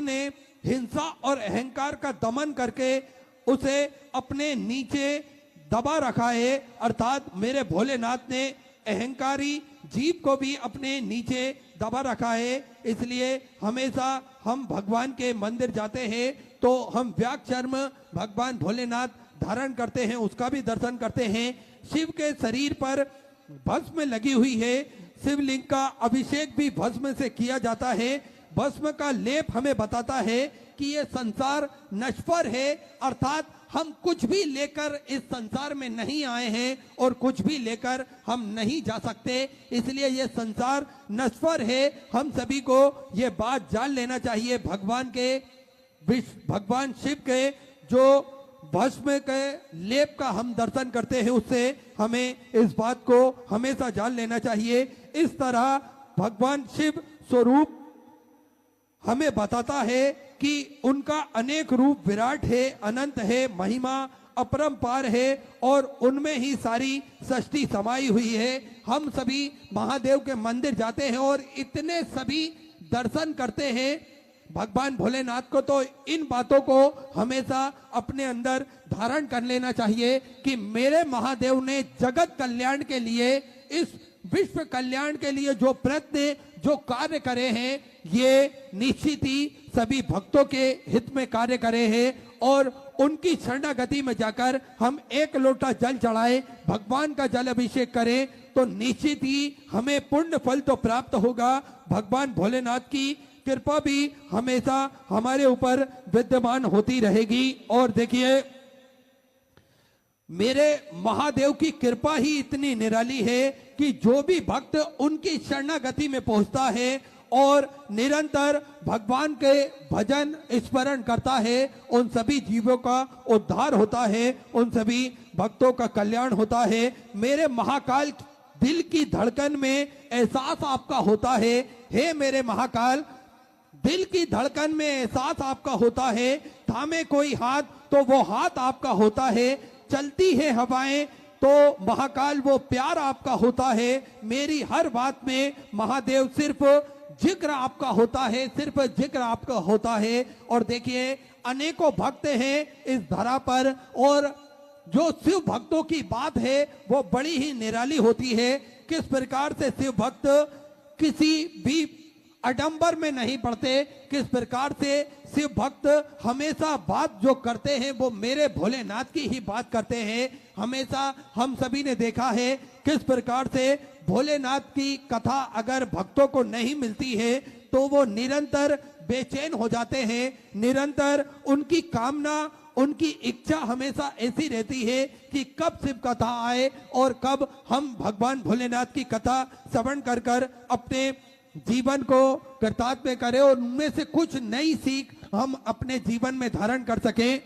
ने हिंसा और अहंकार का दमन करके उसे अपने नीचे दबा रखा है, अर्थात मेरे भोलेनाथ ने अहंकारी जीव को भी अपने नीचे दबा रखा है। इसलिए हमेशा हम भगवान के मंदिर जाते हैं तो हम व्याघ्रचर्म भगवान भोलेनाथ धारण करते हैं, उसका भी दर्शन करते हैं। शिव के शरीर पर भस्म लगी हुई है, शिवलिंग का अभिषेक भी भस्म से किया जाता है। भस्म का लेप हमें बताता है कि ये संसार नश्वर है, अर्थात हम कुछ भी लेकर इस संसार में नहीं आए हैं और कुछ भी लेकर हम नहीं जा सकते, इसलिए ये संसार नश्वर है। हम सभी को ये बात जान लेना चाहिए। भगवान शिव के जो भस्म के लेप का हम दर्शन करते हैं, उससे हमें इस बात को हमेशा जान लेना चाहिए। इस तरह भगवान शिव स्वरूप हमें बताता है कि उनका अनेक रूप विराट है, अनंत है, महिमा अपरंपार है और उनमें ही सारी सृष्टि समाई हुई है। हम सभी महादेव के मंदिर जाते हैं और इतने सभी दर्शन करते हैं भगवान भोलेनाथ को, तो इन बातों को हमेशा अपने अंदर धारण कर लेना चाहिए कि मेरे महादेव ने जगत कल्याण के लिए, इस विश्व कल्याण के लिए जो प्रयत्न, जो कार्य करे हैं, ये निश्चित ही सभी भक्तों के हित में कार्य करे हैं और उनकी शरणागति में जाकर हम एक लोटा जल चढ़ाए, भगवान का जल अभिषेक करें तो निश्चित ही हमें पुण्य फल तो प्राप्त होगा। भगवान भोलेनाथ की कृपा भी हमेशा हमारे ऊपर विद्यमान होती रहेगी। और देखिए, मेरे महादेव की कृपा ही इतनी निराली है कि जो भी भक्त उनकी शरणागति में पहुंचता है और निरंतर भगवान के भजन स्मरण करता है, उन सभी जीवों का उद्धार होता है, उन सभी भक्तों का कल्याण होता है। मेरे महाकाल, दिल की धड़कन में एहसास आपका होता है, हे मेरे महाकाल, दिल की धड़कन में एहसास आपका होता है। थामे कोई हाथ तो वो हाथ आपका होता है, चलती है हवाएं तो महाकाल वो प्यार आपका होता है। मेरी हर बात में महादेव सिर्फ जिक्र आपका होता है, सिर्फ जिक्र आपका होता है। और देखिए, अनेकों भक्त हैं इस धरा पर और जो शिव भक्तों की बात है वो बड़ी ही निराली होती है। किस प्रकार से शिव भक्त किसी भी आडंबर में नहीं पड़ते, किस प्रकार से शिव भक्त हमेशा बात जो करते हैं वो मेरे भोलेनाथ की ही बात करते हैं। हमेशा हम सभी ने देखा है किस प्रकार से भोलेनाथ की कथा अगर भक्तों को नहीं मिलती है तो वो निरंतर बेचैन हो जाते हैं, निरंतर उनकी कामना, उनकी इच्छा हमेशा ऐसी रहती है कि कब शिव कथा आए और कब हम भगवान भोलेनाथ की कथा श्रवण कर कर अपने जीवन को कृतार्थ करें और उनमें से कुछ नई सीख हम अपने जीवन में धारण कर सकें।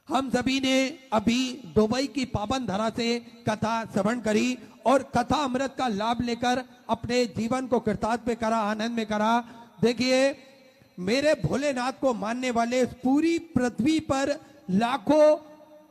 हम सभी ने अभी दुबई की पावन धरा से कथा श्रवण करी और कथा अमृत का लाभ लेकर अपने जीवन को कृतार्थ में करा, आनंद में करा। देखिए, मेरे भोलेनाथ को मानने वाले इस पूरी पृथ्वी पर लाखों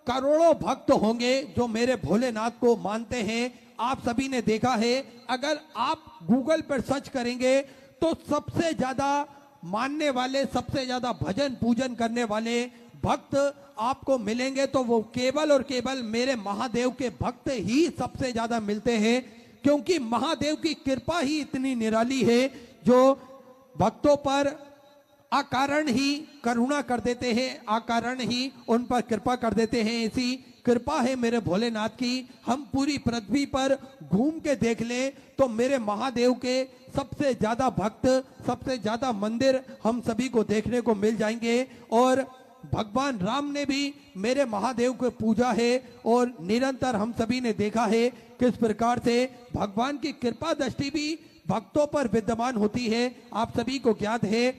करोड़ों भक्त होंगे जो मेरे भोलेनाथ को मानते हैं। आप सभी ने देखा है, अगर आप गूगल पर सर्च करेंगे तो सबसे ज्यादा मानने वाले, सबसे ज्यादा भजन पूजन करने वाले भक्त आपको मिलेंगे तो वो केवल और केवल मेरे महादेव के भक्त ही सबसे ज्यादा मिलते हैं, क्योंकि महादेव की कृपा ही इतनी निराली है जो भक्तों पर अकारण ही करुणा कर देते हैं, अकारण ही उन पर कृपा कर देते हैं। ऐसी कृपा है मेरे भोलेनाथ की। हम पूरी पृथ्वी पर घूम के देख लें तो मेरे महादेव के सबसे ज्यादा भक्त, सबसे ज्यादा मंदिर हम सभी को देखने को मिल जाएंगे। और भगवान राम ने भी मेरे महादेव को पूजा है और निरंतर हम सभी ने देखा है किस प्रकार से भगवान की कृपा दृष्टि भी भक्तों पर विद्यमान होती है। आप सभी को ज्ञात है,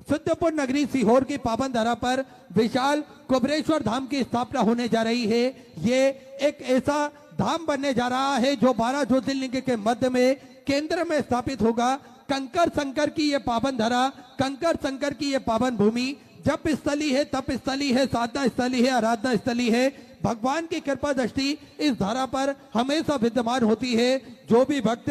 सिद्धपुर नगरी सीहोर की पावन धरा पर विशाल कुबरेश्वर धाम की स्थापना होने जा रही है। ये एक ऐसा धाम बनने जा रहा है जो 12 ज्योतिर्लिंग के मध्य में केंद्र में स्थापित होगा। कंकर शंकर की ये पावन धरा, कंकर शंकर की ये पावन भूमि जप स्थली है, तप स्थली है, साधना स्थली है, आराधना स्थली है। भगवान की कृपा दृष्टि इस धारा पर हमेशा विद्यमान होती है। जो भी भक्त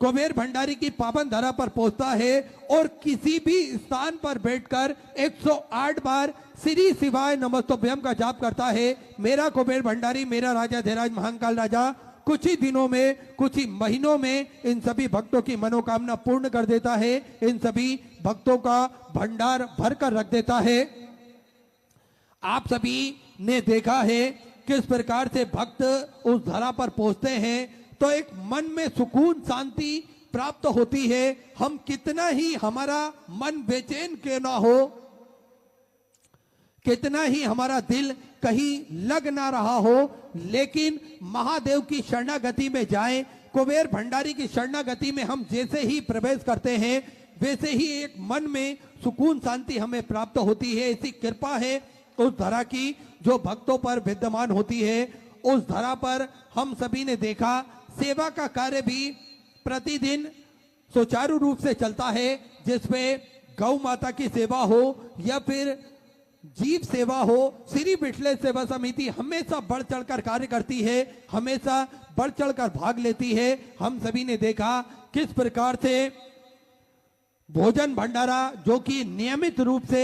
कुबेर भंडारी की पावन धरा पर पहुंचता है और किसी भी स्थान पर बैठकर 108 बार श्री शिवाय नमस्तुभ्यम का जाप करता है। मेरा कुबेर भंडारी, मेरा राजा धीराज महाकाल राजा कुछ ही दिनों में, कुछ ही महीनों में इन सभी भक्तों की मनोकामना पूर्ण कर देता है। इन सभी भक्तों का भंडार भर कर रख देता है। आप सभी ने देखा है किस प्रकार से भक्त उस धरा पर पहुंचते हैं तो एक मन में सुकून शांति प्राप्त होती है। हम कितना ही हमारा मन बेचैन क्यों ना हो, कितना ही हमारा दिल कहीं लग ना रहा हो, लेकिन महादेव की शरणागति में जाएं, कुबेर भंडारी की शरणागति में हम जैसे ही प्रवेश करते हैं वैसे ही एक मन में सुकून शांति हमें प्राप्त होती है। ऐसी कृपा है उस धरा की जो भक्तों पर विद्यमान होती है। उस धरा पर हम सभी ने देखा सेवा का कार्य भी प्रतिदिन सुचारू रूप से चलता है, जिसमें गौ माता की सेवा हो या फिर जीव सेवा हो। श्री बिठले सेवा समिति हमेशा बढ़ चढ़कर कार्य करती है, हमेशा बढ़ चढ़कर भाग लेती है। हम सभी ने देखा किस प्रकार से भोजन भंडारा जो कि नियमित रूप से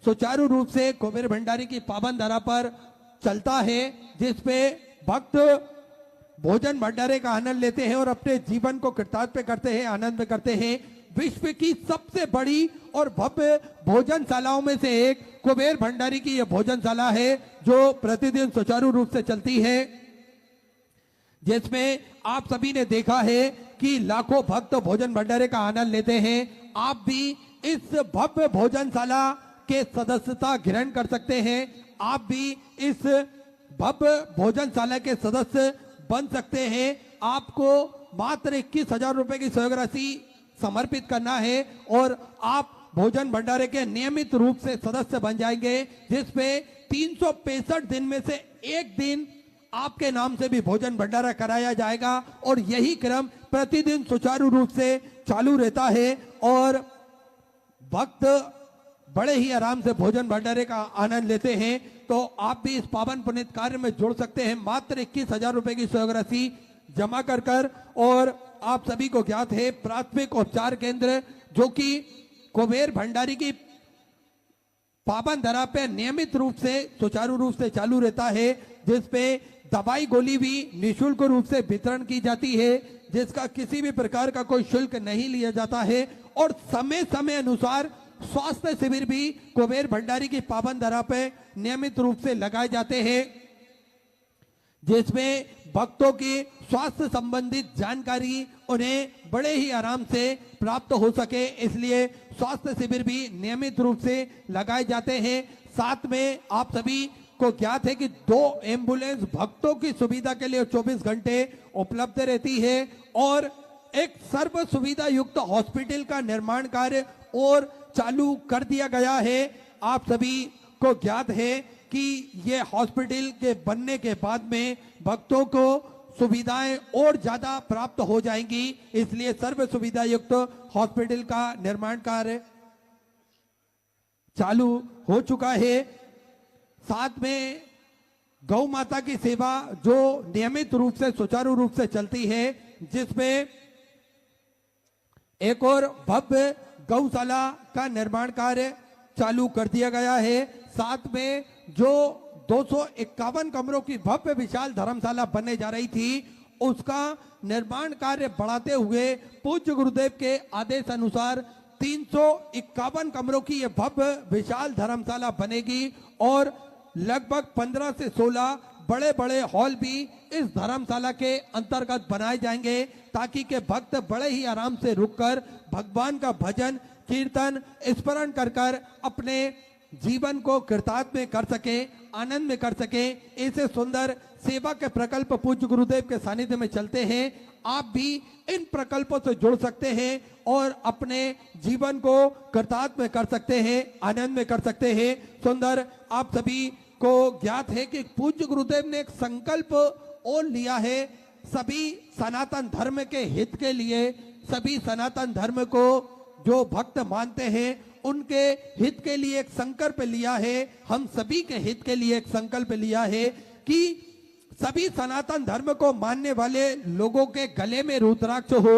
सुचारू रूप से कुबेर भंडारी की पावन धरा पर चलता है, जिसपे भक्त भोजन भंडारे का आनंद लेते हैं और अपने जीवन को कृतार्थ करते हैं, आनंद करते हैं। विश्व की सबसे बड़ी और भव्य भोजनशालाओं में से एक कुबेर भंडारी की यह भोजनशाला है जो प्रतिदिन सुचारू रूप से चलती है, जिसमें आप सभी ने देखा है कि लाखों भक्त भोजन भंडारे का आनंद लेते हैं। आप भी इस भव्य भोजनशाला के सदस्यता ग्रहण कर सकते हैं। आप भी इस भव्य भोजनशाला के सदस्य बन सकते हैं। आपको मात्र 21,000 रुपए की सहयोग राशि समर्पित करना है और आप भोजन भंडारे के नियमित रूप से सदस्य बन जाएंगे, जिसपे 365 दिन में से एक दिन आपके नाम से भी भोजन भंडारा कराया जाएगा और यही क्रम प्रतिदिन सुचारू रूप से चालू रहता है और भक्त बड़े ही आराम से भोजन भंडारे का आनंद लेते हैं। तो आप भी इस पावन पुनीत कार्य में जुड़ सकते हैं। मात्र 21,000 रुपए की सहयोग राशि जमा कर और आप सभी को ज्ञात है प्राथमिक उपचार केंद्र जो कि कुबेर भंडारी की पावन धरा पे नियमित रूप से सुचारू रूप से चालू रहता है, जिसपे दवाई गोली भी निःशुल्क रूप से वितरण की जाती है, जिसका किसी भी प्रकार का कोई शुल्क नहीं लिया जाता है और समय समय अनुसार स्वास्थ्य शिविर भी कुबेर भंडारी की पावन धरा पे नियमित रूप से लगाए जाते हैं, जिसमें भक्तों की स्वास्थ्य संबंधित जानकारी उन्हें बड़े ही आराम से प्राप्त हो सके, इसलिए स्वास्थ्य शिविर भी नियमित रूप से लगाए जाते हैं। साथ में आप सभी को ज्ञात है कि 2 एम्बुलेंस भक्तों की सुविधा के लिए 24 घंटे उपलब्ध रहती है और एक सर्व सुविधा युक्त हॉस्पिटल का निर्माण कार्य और चालू कर दिया गया है। आप सभी को ज्ञात है कि ये हॉस्पिटल के बनने के बाद में भक्तों को सुविधाएं और ज्यादा प्राप्त हो जाएंगी, इसलिए सर्व सुविधा युक्त हॉस्पिटल का निर्माण कार्य चालू हो चुका है। साथ में गौ माता की सेवा जो नियमित रूप से सुचारू रूप से चलती है, जिसमें एक और भव्य गौशाला का निर्माण कार्य चालू कर दिया गया है। साथ में जो 251 कमरों की भव्य विशाल धर्मशाला बनने जा रही थी, उसका निर्माण कार्य बढ़ाते हुए पूज्य गुरुदेव के आदेश अनुसार 351 कमरों की यह भव्य विशाल धर्मशाला बनेगी और लगभग 15 से 16 बड़े बड़े हॉल भी इस धर्मशाला के अंतर्गत बनाए जाएंगे, ताकि के भक्त बड़े ही आराम से रुककर भगवान का भजन कीर्तन स्मरण कर अपने जीवन को कृतार्थ में कर सके, आनंद में कर सके। ऐसे सुंदर सेवा के प्रकल्प पूज्य गुरुदेव के सानिध्य में चलते हैं। आप भी इन प्रकल्पों से जुड़ सकते हैं और अपने जीवन को कृतार्थ में कर सकते हैं, आनंद में कर सकते हैं। सुंदर आप सभी को ज्ञात है कि पूज्य गुरुदेव ने एक संकल्प और लिया है, सभी सनातन धर्म के हित के लिए, सभी सनातन धर्म को जो भक्त मानते हैं उनके हित के लिए एक संकल्प लिया है। हम सभी के हित के लिए एक संकल्प लिया है कि सभी सनातन धर्म को मानने वाले लोगों के गले में रुद्राक्ष हो,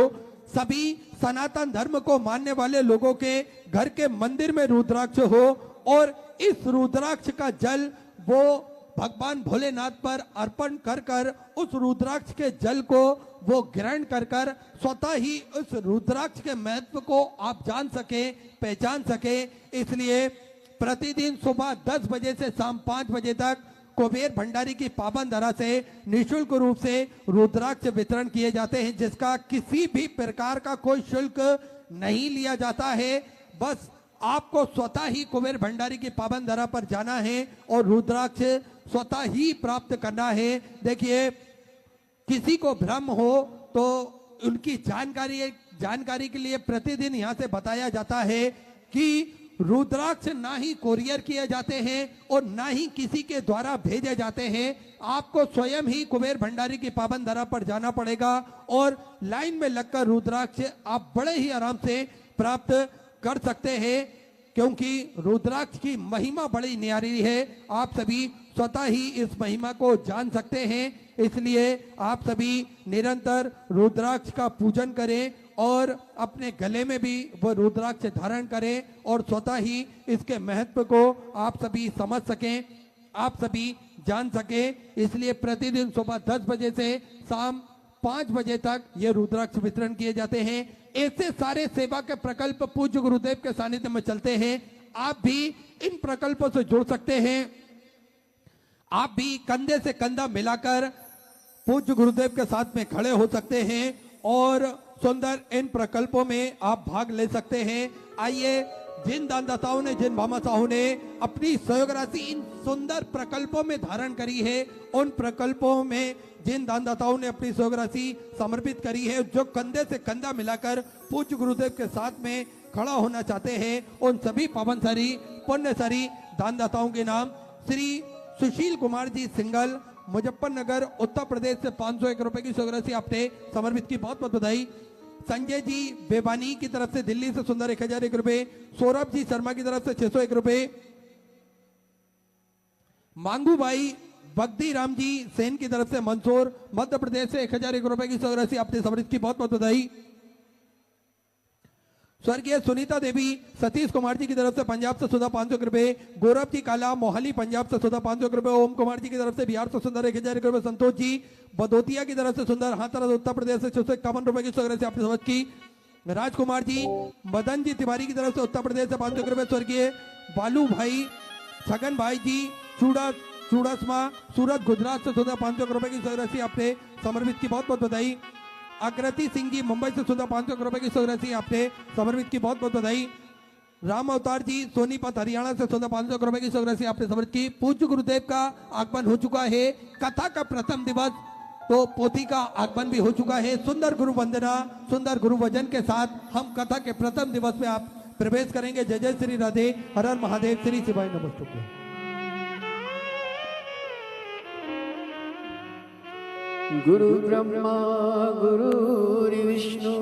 सभी सनातन धर्म को मानने वाले लोगों के घर के मंदिर में रुद्राक्ष हो और इस रुद्राक्ष का जल वो भगवान भोलेनाथ पर अर्पण कर कर उस रुद्राक्ष के जल को वो ग्रहण कर कर स्वतः ही उस रुद्राक्ष के महत्व को आप जान सके, पहचान सके। इसलिए प्रतिदिन सुबह 10 बजे से शाम 5 बजे तक कुबेर भंडारी की पावन धरा से निःशुल्क रूप से रुद्राक्ष वितरण किए जाते हैं, जिसका किसी भी प्रकार का कोई शुल्क नहीं लिया जाता है। बस आपको स्वतः ही कुबेर भंडारी की पावन धरा पर जाना है और रुद्राक्ष स्वतः ही प्राप्त करना है। देखिए, किसी को भ्रम हो तो उनकी जानकारी के लिए प्रतिदिन यहाँ से बताया जाता है कि रुद्राक्ष ना ही कोरियर किए जाते हैं और ना ही किसी के द्वारा भेजे जाते हैं। आपको स्वयं ही कुबेर भंडारी की पावन धरा पर जाना पड़ेगा और लाइन में लगकर रुद्राक्ष आप बड़े ही आराम से प्राप्त कर सकते हैं, क्योंकि रुद्राक्ष की महिमा बड़ी न्यारी है। आप सभी स्वतः ही इस महिमा को जान सकते हैं। इसलिए आप सभी निरंतर रुद्राक्ष का पूजन करें और अपने गले में भी वो रुद्राक्ष धारण करें और स्वतः ही इसके महत्व को आप सभी समझ सकें, आप सभी जान सकें। इसलिए प्रतिदिन सुबह 10 बजे से शाम 5 बजे तक ये रुद्राक्ष वितरण किए जाते हैं। ऐसे सारे सेवा के प्रकल्प पूज्य गुरुदेव के सानिध्य में चलते हैं। आप भी इन प्रकल्पों से जुड़ सकते हैं। आप भी कंधे से कंधा मिलाकर पूज्य गुरुदेव के साथ में खड़े हो सकते हैं और सुंदर इन प्रकल्पों में आप भाग ले सकते हैं। आइए, जिन दानदाताओं ने, जिन भामाशाहों ने अपनी सहयोग राशि इन सुंदर प्रकल्पों में धारण करी है, उन प्रकल्पों में जिन दानदाताओं ने अपनी सहयोग राशि समर्पित करी है, जो कंधे से कंधा मिलाकर पूज्य गुरुदेव के साथ में खड़ा होना चाहते हैं, उन सभी पावनसारी पुण्यसारी दानदाताओं के नाम श्री सुशील कुमार जी सिंगल, मुजफ्फरनगर, उत्तर प्रदेश से 501 रुपए की सहयोग राशि आपने समर्पित की, बहुत बहुत बधाई। संजय जी बेबानी की तरफ से दिल्ली से सुंदर 1001 रुपए, सौरभ जी शर्मा की तरफ से 601 रुपए, मांगू भाई बगदी राम जी सेन की तरफ से मंदसौर, मध्य प्रदेश से 1001 रुपए की सहयोग राशि आपने समर्पित की, बहुत बहुत बधाई। स्वर्गीय सुनीता देवी सतीश कुमार जी की तरफ से पंजाब से सुधा 500 रुपए, गौरव जी काला मोहाली पंजाब से सुधा 500 रुपए, ओम कुमार जी की तरफ से बिहार से सुंदर 1001 रुपए, संतोष जी बदोतिया की तरफ से सुंदर हाथरस उत्तर प्रदेश से 651 रुपए की सहयोग राशि आपने समझ की। राजकुमार जी मदन जी तिवारी की तरफ से उत्तर प्रदेश से 500 रुपए, स्वर्गीय बालू भाई छगन भाई जी चूड़ासमा सूरत गुजरात से सुधा 500 रुपए की सहयोग राशि आपने समर्पित की, बहुत बहुत बधाई। आकृति सिंह जी मुंबई से सुधा 500 रुपए की सहयोग राशि आपने समर्पित की, बहुत बहुत बधाई। राम अवतार जी सोनीपत हरियाणा से सुधा 500 रुपए की सहयोग राशि आपने समर्पित की। पूज्य गुरुदेव का आगमन हो चुका है। कथा का प्रथम दिवस तो पोथी का आगमन भी हो चुका है। सुंदर गुरु वंदना, सुंदर गुरु वजन के साथ हम कथा के प्रथम दिवस में आप प्रवेश करेंगे। जय जय श्री राधे, हर हर महादेव, श्री शिवाय नमस्तुभ्यं। गुरु ब्रह्मा गुरुर्विष्णु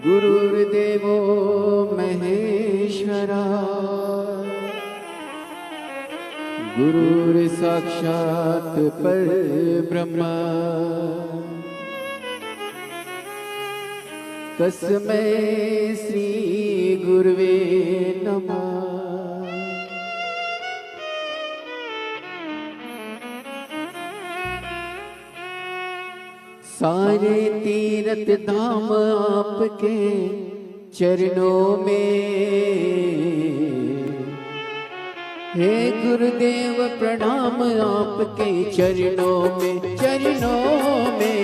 गुरुर्देवो महेश्वरा गुरुर्साक्षात् परब्रह्म तस्मै श्री गुरुवे नमः। सारे तीर्थ धाम आपके चरणों में, हे गुरुदेव प्रणाम आपके चरणों में, चरणों में।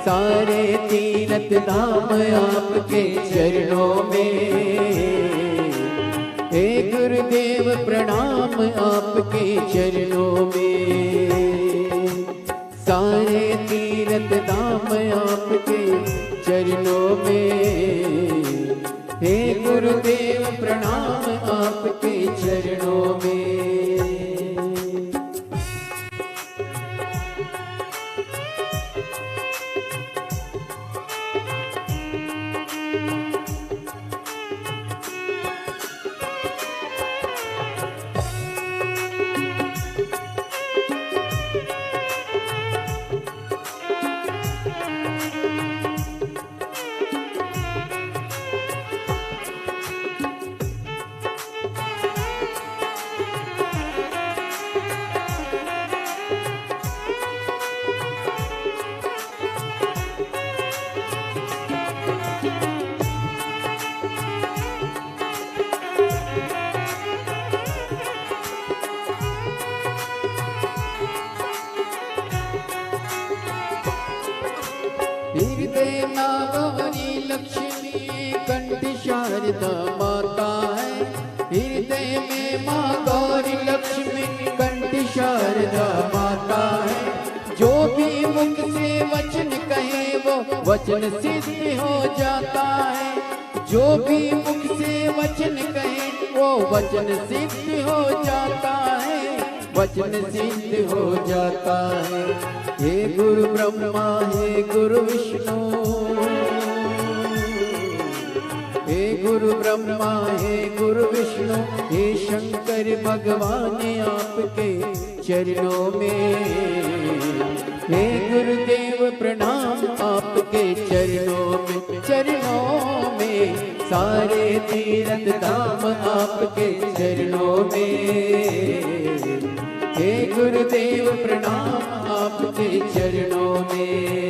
सारे तीर्थ धाम आपके चरणों में, हे गुरुदेव प्रणाम आपके चरणों में। सारे तीर्थ धाम आपके चरणों में, हे गुरुदेव प्रणाम आपके चरणों में। वचन सिद्ध हो जाता है। जो भी मुख से वचन कहे वो वचन सिद्ध हो जाता है, वचन सिद्ध हो जाता है। हे गुरु ब्रह्मा हे गुरु विष्णु, हे गुरु ब्रह्मा हे गुरु विष्णु, हे शंकर भगवान आपके चरणों में। हे गुरुदेव प्रणाम आपके चरणों में, चरणों में। सारे तीर्थ धाम आपके चरणों में। हे गुरुदेव प्रणाम आपके चरणों में।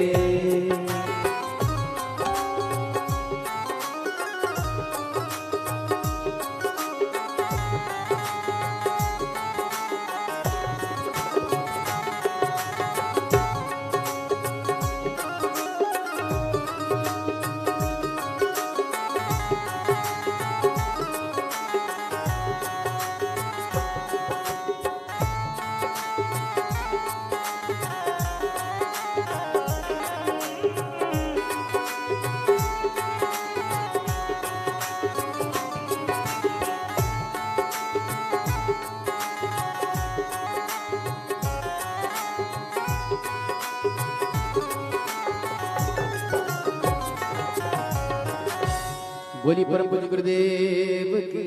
बोली परम पूज्य गुरुदेव की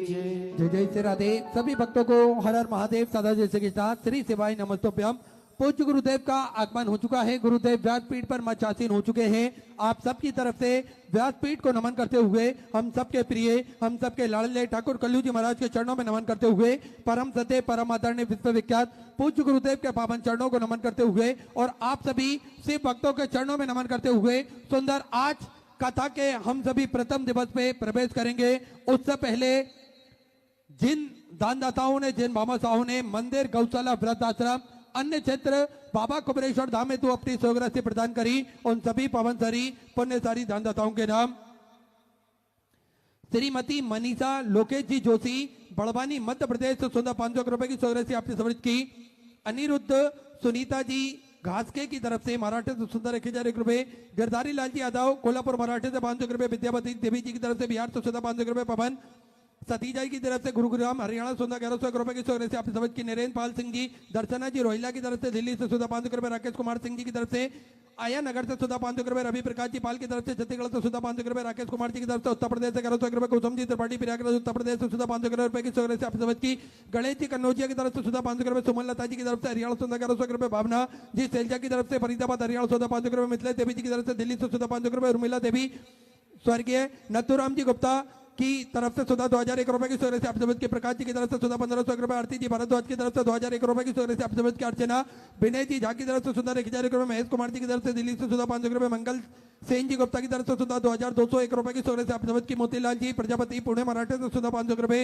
जय। जय जय श्री राधे। सभी भक्तों को हर हर महादेव सदा जैसे के साथ श्री सेवाई नमस्तोभ्यम। पूज्य गुरुदेव का आगमन हो चुका है। गुरुदेव व्यासपीठ पर मचासीन हो चुके हैं। आप सबकी तरफ से व्यासपीठ को नमन करते हुए हम सबके प्रिय, हम सबके लाडले ठाकुर कल्लू जी महाराज के चरणों में नमन करते हुए परम सत्य परम आदरणीय विश्वविख्यात पूज्य गुरुदेव के पावन चरणों को नमन करते हुए और आप सभी शिव भक्तों के चरणों में नमन करते हुए सुंदर आज कथा के हम सभी प्रथम दिवस पे प्रवेश करेंगे। उससे पहले जिन दानदाताओं ने, जिन भामाशाहों ने मंदिर, गौशाला, वृद्ध आश्रम, अन्य क्षेत्र बाबा कुबेरेश्वर धाम में तो अपनी सौगरासी प्रदान करी, उन सभी पवनसरी पुण्यसारी दानदाताओं के नाम श्रीमती मनीषा लोकेश जी जोशी, बड़वानी मध्य प्रदेश, 500 रुपए की सौगरासी आपने समृद्ध की। अनिरुद्ध सुनीता जी घासके की तरफ से मराठे से सुंदर 1001 रुपए। गिरधारी लाल जी यादव कोल्हापुर मराठे से 500 रुपए। विद्यापति देवी जी की तरफ से बिहार से 500 रुपए। पवन सतीजा की तरफ से गुरुग्राम हरियाणा 1100 रुपए की सौगरासी आपने समझ की। नरेंद्र पाल सिंह जी, दर्शना जी रोहिला की तरफ से दिल्ली से 500 रुपए। राकेश कुमार सिंह जी की तरफ से आया नगर से 500 रुपए। रवि प्रकाश जी पाल की तरफ से छत्तीसगढ़ से 500 रुपए। राकेश कुमार जी की तरफ से उत्तर प्रदेश से 1100 रुपए। कुसुम जी त्रिपाठी प्रयागराज उत्तर प्रदेश से 500 रुपए की सौगरासी आपने समझ की। गणेश जी कन्नौजिया की तरफ से 500 रुपए। सुमन लता जी की तरफ से हरियाणा 1100 रुपए। भावना जी सैलजा की तरफ से फरीदाबाद हरियाणा 500 रुपए। मिथिला देवी जी की तरफ से दिल्ली से 500 रुपए। उर्मिला देवी स्वर्गीय नथुराम जी गुप्ता की तरफ से 2001 रुपए की सौगरासी आप समझ के। प्रकाश जी की तरफ से 1500 रुपए। आरती जी भारद्वाज की तरफ से 2001 रुपए की सौगरासी आप समझ के। अर्चना विनय जी झा की तरफ से 1001 रुपए। महेश कुमार जी की तरफ से दिल्ली से 500 रुपए। मंगल सेन जी गुप्ता की तरफ से 2201 रुपए की सौगरासी आप समझ की। मोतीलाल जी प्रजापति पुणे मराठे से 500 रुपए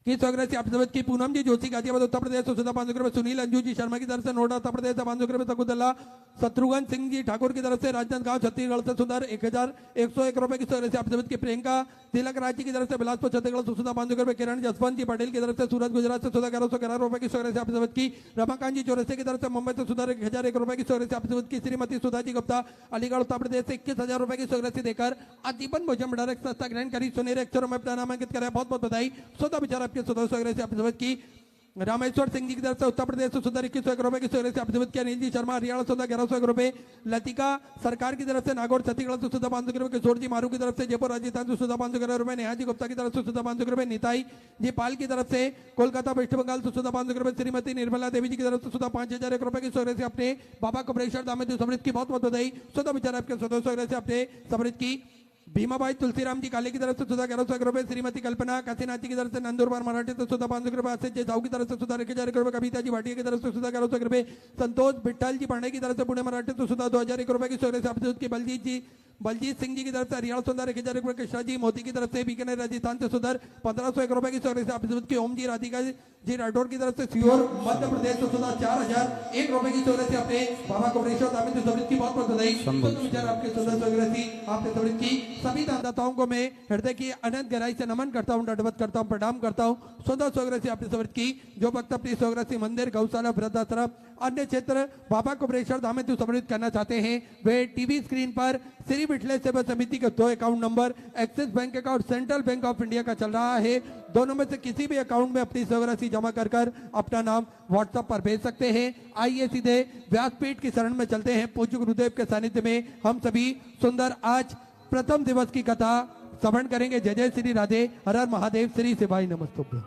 की सौगरासी आप समझ की। पूनम जी जोशी गाजियाबाद उत्तर प्रदेश से 500 रुपए। सुनील अंजू जी शर्मा की तरफ से नोएडा उत्तर प्रदेश से 500 रुपए। तकुदल्ला शत्रुघ्न सिंह जी ठाकुर की तरफ से राजनांदगांव छत्तीसगढ़ से 1101 रुपए की सौगरासी आप समझ की। प्रियंका तिलक राज जी की तरफ से बिलासपुर छत्तीसगढ़ से 500 रुपए। किरण जसवंत जी पटेल की तरफ से सूरत गुजरात से 1111 रुपए की सौगरासी आप समझ की। रमाकांत जी चौरसे की तरफ से मुंबई से 1001 रुपए की सौगरासी आप समझ की। श्रीमती सुधा जी गुप्ता अलीगढ़ उत्तर प्रदेश से 21,000 रुपए की सौगरासी देकर आजीवन भोजन डायरेक्ट संस्था ग्रहण करी। सुनहरे अक्षरों में अपना नामांकित कराया। बहुत बहुत बधाई। स्वतः विचार आपके स्वतः सौगरासी आप समझ की। रामेश्वर सिंह जी की तरफ से उत्तर प्रदेश से 21,000 रुपए की सौगरासी आप समझ की। अनिल जी शर्मा हरियाणा 1100 रुपए। लतिका सरकार की तरफ से नागौर छत्तीसगढ़ से 500 रुपए। किशोर जी मारू की तरफ से जयपुर राजस्थान से 500 रुपए। नेहा जी गुप्ता की तरफ से 500 रुपए। निताई जी पाल की तरफ से कोलकाता वेस्ट बंगाल से 500 रुपए। श्रीमती निर्मला देवी जी की तरफ से 5,001 रुपए की सौगरासी अपने बाबा कुबेरेश्वर धाम में समृद्ध की। बहुत बहुत बधाई। स्वतः विचार आपके स्वतः सौगरासी आपने समृद्ध की। भीमाबाई तुलसीराम जी काले की तरफ से 1100 रुपए। श्रीमती कल्पना काशीनाथ जी की तरफ से नंदुरबार मराठे से 500 रुपए। आशीष जी साहू की तरफ से 1001 रुपए। कविता जी भाटिया की तरफ से 1100 रुपए। संतोष बिट्टल जी पांडे की तरफ से पुणे मराठे से 2001 रुपए की सौगरासी आप की। बलजीत जी बलजीत सिंह जी की तरफ से हरियाणा सुंदर 1000 कृष्णा जी मोती की तरफ से बीकानेर राजस्थान से सुंदर 1501 रुपए की सौर से आप की ओम जी राधिका जी राठौर की तरफ से सीहोर मध्य प्रदेश से सुंदर 4001 रुपए की सौर से अपने बाबा कमरेश्वर दामित की बहुत बहुत बधाई। विचार आपके सुंदर सौगरसी आपने समृद्ध की सभी दानदाताओं को मैं हृदय की अनंत गहराई से नमन करता हूँ, दंडवत करता हूँ, प्रणाम करता हूँ। सुंदर सौगरसी आपने समृद्ध की जो भक्त अपनी सौगरसी मंदिर गौशाला वृद्धाश्रम अन्य क्षेत्र बाबा कमरेश्वर धाम में समृद्ध करना चाहते हैं वे टीवी स्क्रीन पर श्री बिठले सेवा समिति के 2 account number axis bank account central bank of India का चल रहा है। दोनों में से किसी भी अकाउंट में अपनी सौगरसी जमा कर अपना नाम व्हाट्सएप पर भेज सकते हैं। आइए सीधे व्यासपीठ की शरण में चलते हैं। पूज्य गुरुदेव के सानिध्य में हम सभी सुंदर आज प्रथम दिवस की कथा श्रवण करेंगे। जय जय श्री राधे, हर हर महादेव, श्री शिवाय नमस्तुभ्यं।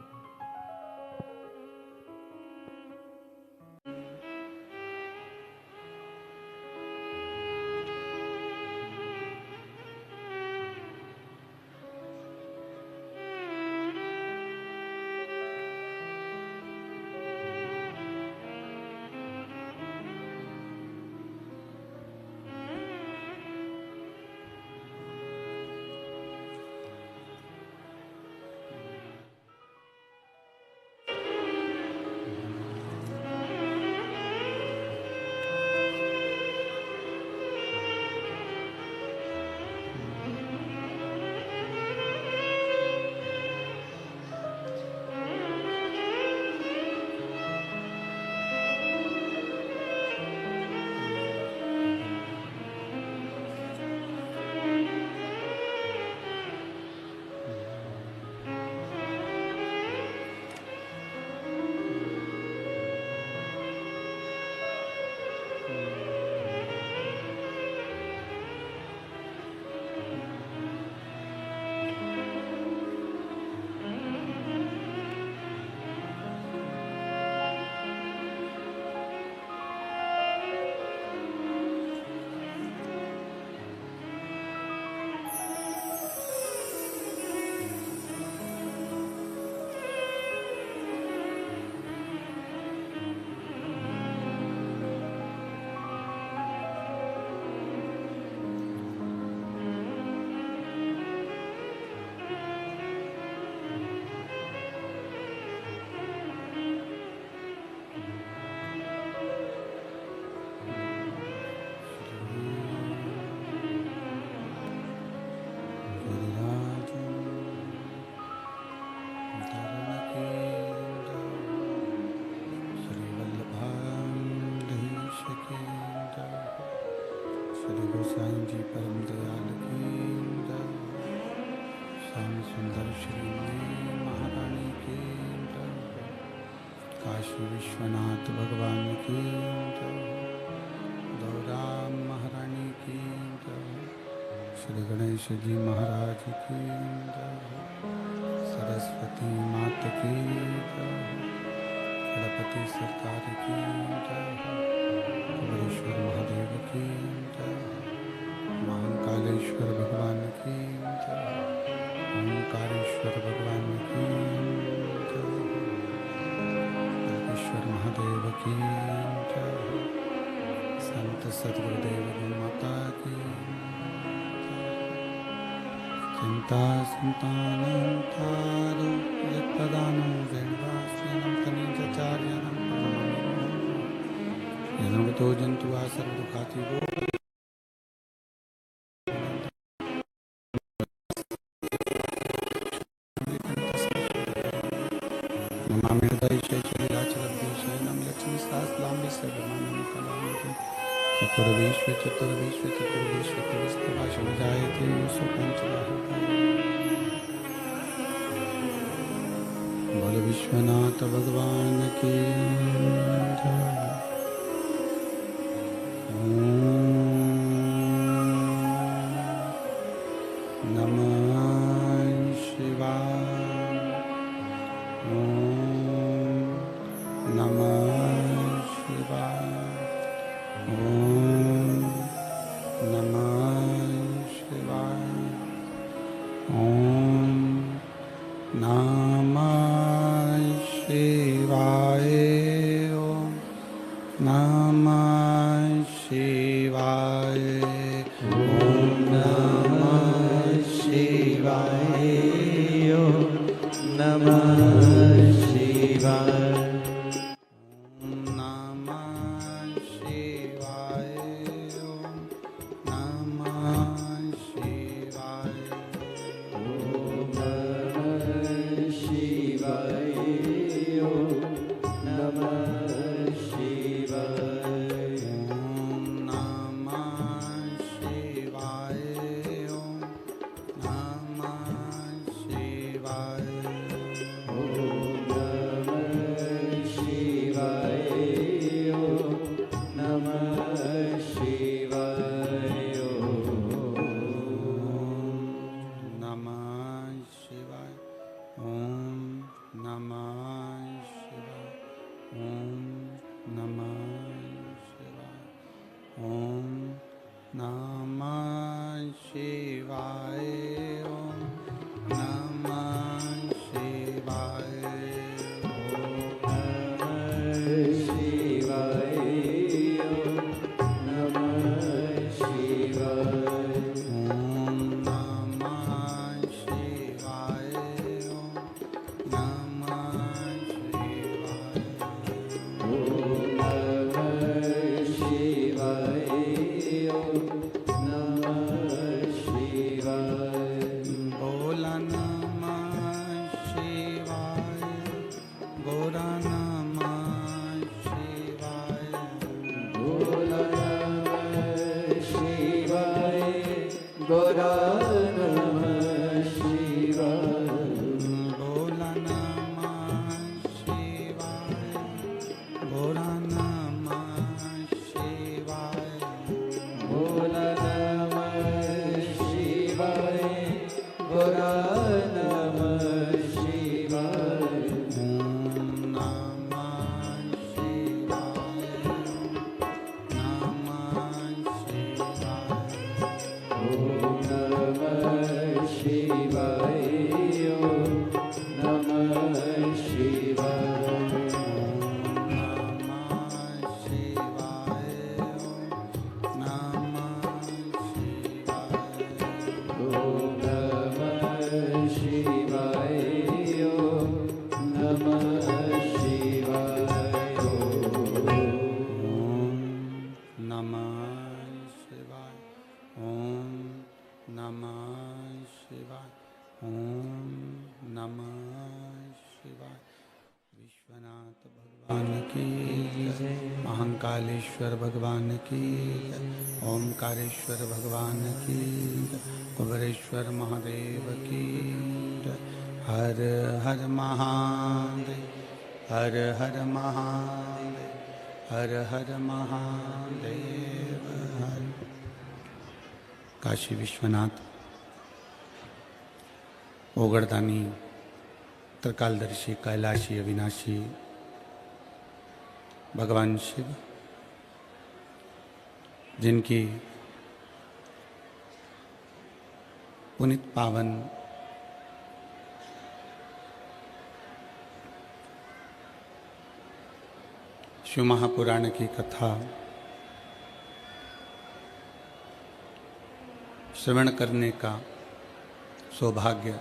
श्री गोसाई जी परम दयाल की जय। श्याम सुंदर श्री महारानी की जय। काशी विश्वनाथ भगवान की जय। गौरा महारानी की जय। श्री गणेश जी महाराज की जय। सरस्वती माता की जय। गणपति सरकार की जय। कमलेश्वर महादेव की जय। महाकालेश्वर भगवान की जय। ओंकारेश्वर भगवान की जय। कल्पेश्वर महादेव की जय। संत सद्गुरुदेव माता की चिंता संतानं तारो यत्पदानं वेणुवास्यनं तनिजाचार्यनं तो जंतु सर्वदुखाति वो नमामि हृदयशैशलीलाचलद्वेषैनं लक्ष्मीशास्त्राम्बि सर्वमानं कलामि चतुर्विश्वे चतुर्विश्वे चतुर्विश्वे चतुर्विश्वे जायते बोल विश्वनाथ भगवान की जय। Om शिवाय ओम नमः शिवाय महाकालेश्वर भगवान की जय, ओमकारेश्वर भगवान की जय, कुबेरेश्वर महादेव की जय। हर हर महादेव, हर हर महादेव, हर हर महादेव हर। काशी विश्वनाथ ओगड़दानी त्रिकालदर्शी कैलाशी अविनाशी भगवान शिव, जिनकी पुनित पावन शिव महापुराण की कथा श्रवण करने का सौभाग्य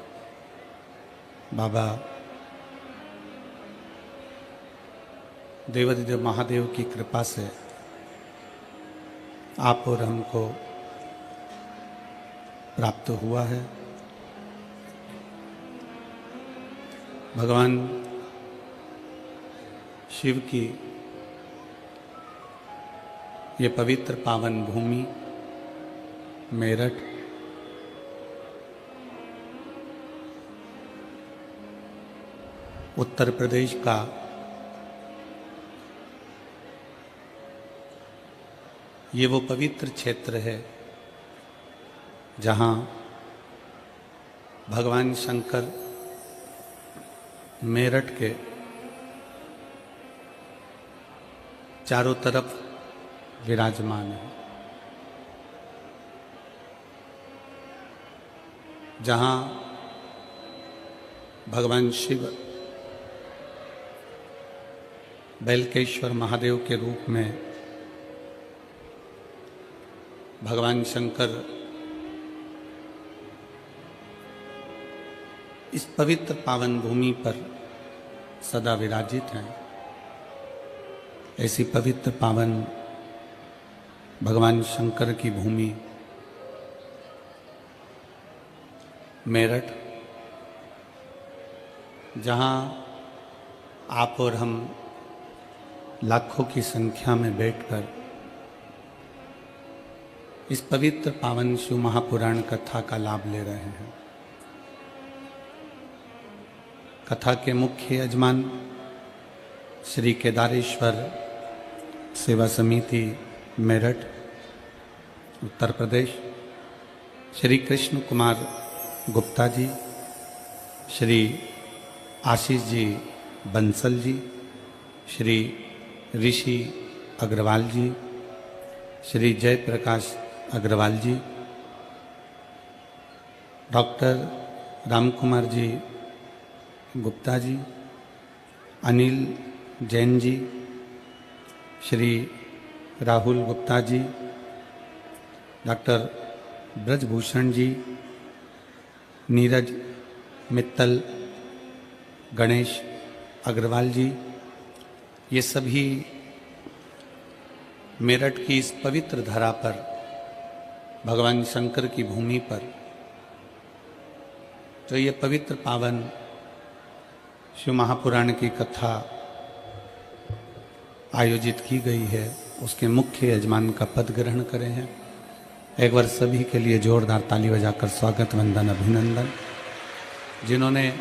बाबा देवाधिदेव महादेव की कृपा से आप और हमको प्राप्त हुआ है। भगवान शिव की ये पवित्र पावन भूमि मेरठ उत्तर प्रदेश का ये वो पवित्र क्षेत्र है जहाँ भगवान शंकर मेरठ के चारों तरफ विराजमान है, जहाँ भगवान शिव बैलकेश्वर महादेव के रूप में भगवान शंकर इस पवित्र पावन भूमि पर सदा विराजित हैं। ऐसी पवित्र पावन भगवान शंकर की भूमि मेरठ, जहाँ आप और हम लाखों की संख्या में बैठकर इस पवित्र पावन शिव महापुराण कथा का लाभ ले रहे हैं। कथा के मुख्य यजमान श्री केदारेश्वर सेवा समिति मेरठ उत्तर प्रदेश, श्री कृष्ण कुमार गुप्ता जी, श्री आशीष जी बंसल जी, श्री ऋषि अग्रवाल जी, श्री जय प्रकाश अग्रवाल जी, डॉक्टर राम कुमार जी गुप्ता जी, अनिल जैन जी, श्री राहुल गुप्ता जी, डॉक्टर ब्रजभूषण जी, नीरज मित्तल, गणेश अग्रवाल जी, ये सभी मेरठ की इस पवित्र धरा पर, भगवान शंकर की भूमि पर जो ये पवित्र पावन शिव महापुराण की कथा आयोजित की गई है, उसके मुख्य यजमान का पद ग्रहण करें हैं। एक बार सभी के लिए जोरदार ताली बजाकर स्वागत, वंदन, अभिनंदन। जिन्होंने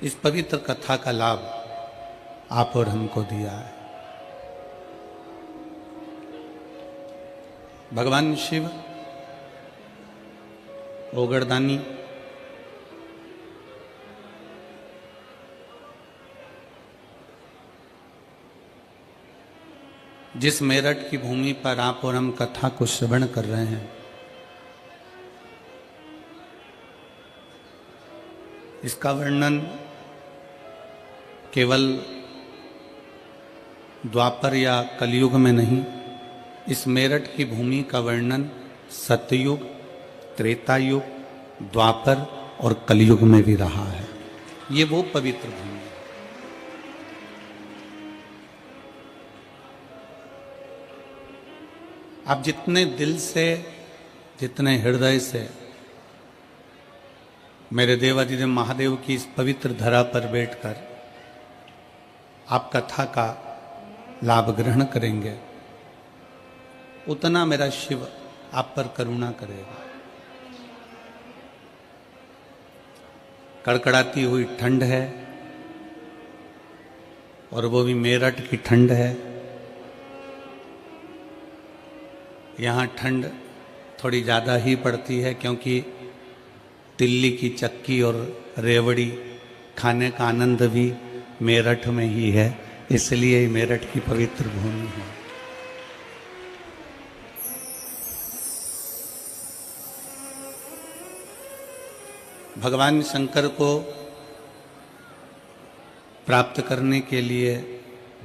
इस पवित्र कथा का लाभ आप और हमको दिया है। भगवान शिव ओगरदानी जिस मेरठ की भूमि पर आप और हम कथा को श्रवण कर रहे हैं, इसका वर्णन केवल द्वापर या कलयुग में नहीं, इस मेरठ की भूमि का वर्णन सतयुग, त्रेता युग, द्वापर और कलयुग में भी रहा है। ये वो पवित्र भूमि है। आप जितने दिल से, जितने हृदय से मेरे देवाधिदेव महादेव की इस पवित्र धरा पर बैठकर आप कथा का लाभ ग्रहण करेंगे, उतना मेरा शिव आप पर करुणा करेगा। कड़कड़ाती हुई ठंड है, और वो भी मेरठ की ठंड है। यहाँ ठंड थोड़ी ज़्यादा ही पड़ती है, क्योंकि तिल्ली की चक्की और रेवड़ी खाने का आनंद भी मेरठ में ही है, इसलिए मेरठ की पवित्र भूमि है। भगवान शंकर को प्राप्त करने के लिए,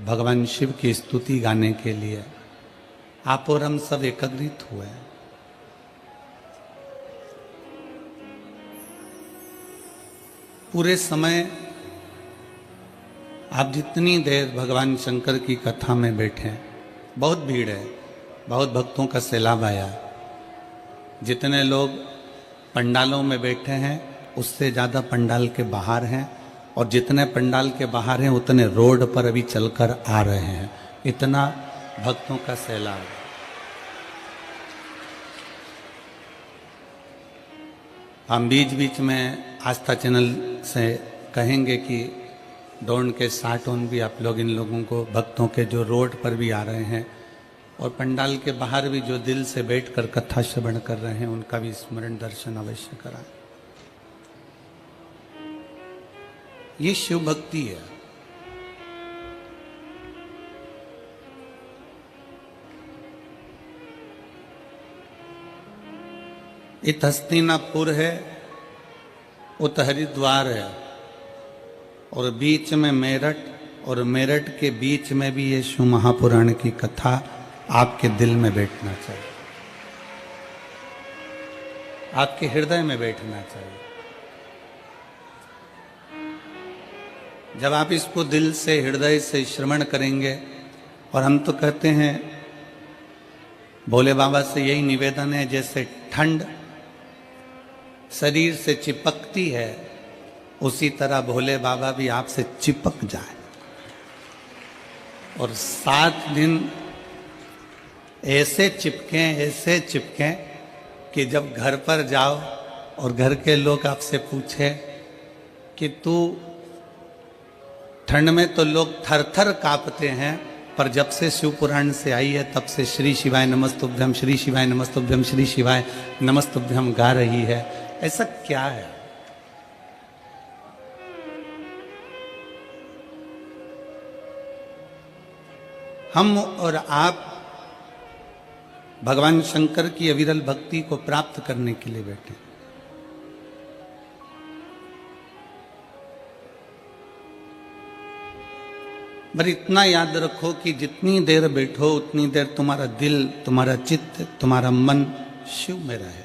भगवान शिव की स्तुति गाने के लिए आप और हम सब एकत्रित हुए हैं। पूरे समय आप जितनी देर भगवान शंकर की कथा में बैठे, बहुत भीड़ है, बहुत भक्तों का सैलाब आया। जितने लोग पंडालों में बैठे हैं उससे ज़्यादा पंडाल के बाहर हैं, और जितने पंडाल के बाहर हैं उतने रोड पर अभी चलकर आ रहे हैं। इतना भक्तों का सैलाब। हम बीच बीच में आस्था चैनल से कहेंगे कि दौड़ के साटोन भी आप लोग इन लोगों को, भक्तों के जो रोड पर भी आ रहे हैं और पंडाल के बाहर भी जो दिल से बैठकर कथा श्रवण कर रहे हैं, उनका भी स्मरण दर्शन अवश्य कराएं। ये शिव भक्ति है। इत हस्तिनापुर है, उत हरिद्वार है, और बीच में मेरठ, और मेरठ के बीच में भी ये शिव महापुराण की कथा आपके दिल में बैठना चाहिए, आपके हृदय में बैठना चाहिए। जब आप इसको दिल से, हृदय से श्रवण करेंगे, और हम तो कहते हैं भोले बाबा से यही निवेदन है, जैसे ठंड शरीर से चिपकती है, उसी तरह भोले बाबा भी आपसे चिपक जाए, और 7 दिन ऐसे चिपके कि जब घर पर जाओ और घर के लोग आपसे पूछे कि तू, ठंड में तो लोग थर थर कांपते हैं, पर जब से शिव पुराण से आई है तब से श्री शिवाय नमस्तुभ्यम, श्री शिवाय नमस्तुभ्यम, श्री शिवाय नमस्तुभ्यम गा रही है। ऐसा क्या है? हम और आप भगवान शंकर की अविरल भक्ति को प्राप्त करने के लिए बैठे। पर इतना याद रखो कि जितनी देर बैठो उतनी देर तुम्हारा दिल, तुम्हारा चित्त, तुम्हारा मन शिव में रहे।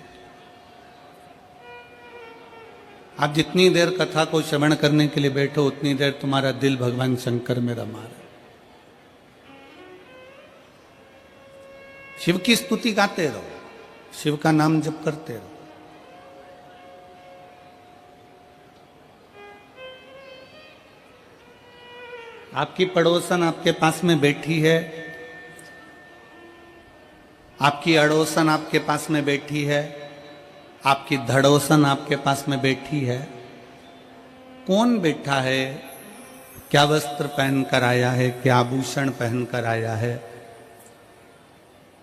आप जितनी देर कथा को श्रवण करने के लिए बैठो उतनी देर तुम्हारा दिल भगवान शंकर में रमा रहे। शिव की स्तुति गाते रहो, शिव का नाम जप करते रहो। आपकी पड़ोसन आपके पास में बैठी है, आपकी अड़ोसन आपके पास में बैठी है, आपकी धड़ोसन आपके पास में बैठी है। कौन बैठा है, क्या वस्त्र पहन कर आया है, क्या आभूषण पहन कर आया है,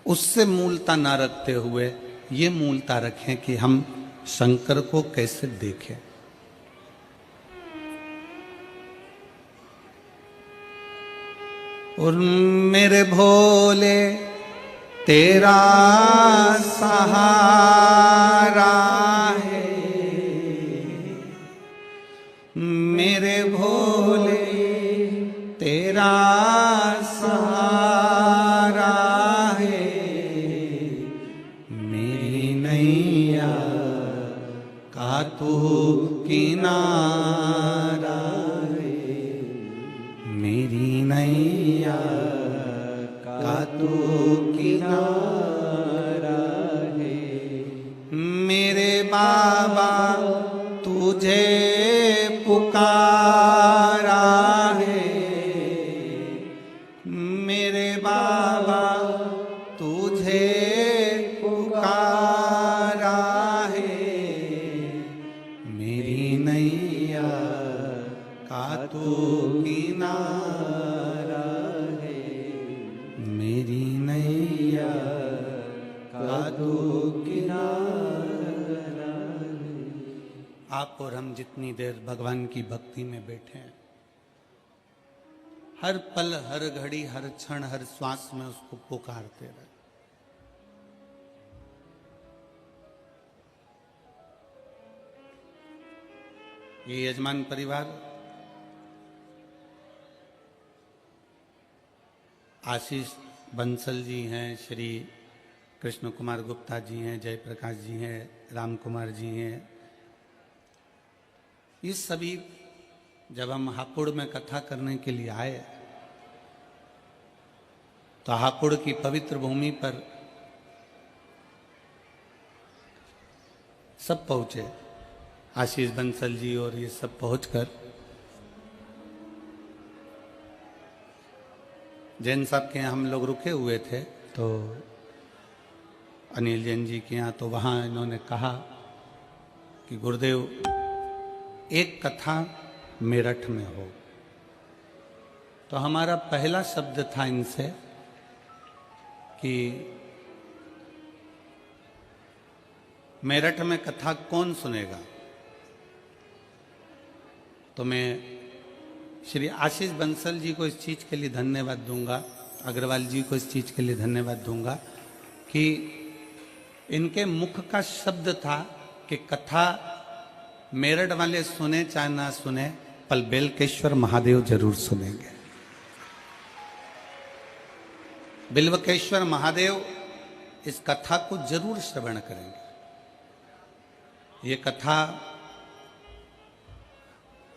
उससे मूलता ना रखते हुए ये मूलता रखें कि हम शंकर को कैसे देखें। और मेरे भोले तेरा सहारा है, मेरे भोले तेरा सहारा है, मेरी नैया का तू किनारा है, मेरी नैया का तू किनारा है। मेरे बाबा तुझे पुकारा है, मेरे बाबा तुझे पुकारा है, मेरी नैया का तू किनारा है, मेरी नैया का तू किनारा है। आप और हम जितनी देर भगवान की भक्ति में बैठे हैं, हर पल, हर घड़ी, हर क्षण, हर श्वास में उसको पुकारते रहे। ये यजमान परिवार आशीष बंसल जी हैं, श्री कृष्ण कुमार गुप्ता जी हैं, जयप्रकाश जी हैं, राम कुमार जी हैं। ये सभी जब हम हापुड़ में कथा करने के लिए आए तो हापुड़ की पवित्र भूमि पर सब पहुंचे। आशीष बंसल जी और ये सब पहुंचकर जैन साहब के यहाँ हम लोग रुके हुए थे, तो अनिल जैन जी के यहाँ, तो वहाँ इन्होंने कहा कि गुरुदेव एक कथा मेरठ में हो। तो हमारा पहला शब्द था इनसे कि मेरठ में कथा कौन सुनेगा। तो मैं श्री आशीष बंसल जी को इस चीज़ के लिए धन्यवाद दूंगा, अग्रवाल जी को इस चीज़ के लिए धन्यवाद दूंगा कि इनके मुख का शब्द था कि कथा मेरठ वाले सुने चाहे ना सुने, पर बेलकेश्वर महादेव जरूर सुनेंगे। बिल्वकेश्वर महादेव इस कथा को जरूर श्रवण करेंगे। ये कथा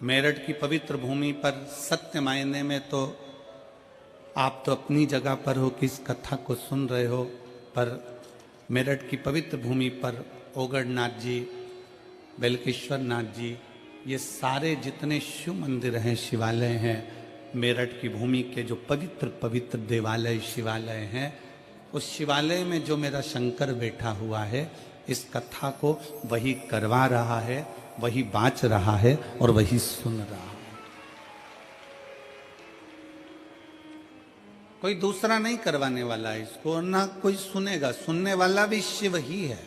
मेरठ की पवित्र भूमि पर सत्य मायने में तो आप तो अपनी जगह पर हो कि इस कथा को सुन रहे हो, पर मेरठ की पवित्र भूमि पर ओगढ़नाथ जी, बेलकेश्वर नाथ जी, ये सारे जितने शिव मंदिर हैं, शिवालय हैं, मेरठ की भूमि के जो पवित्र पवित्र देवालय शिवालय हैं, उस शिवालय में जो मेरा शंकर बैठा हुआ है, इस कथा को वही करवा रहा है, वही बाँच रहा है और वही सुन रहा है। कोई दूसरा नहीं करवाने वाला है इसको, ना कोई सुनेगा। सुनने वाला भी शिव ही है।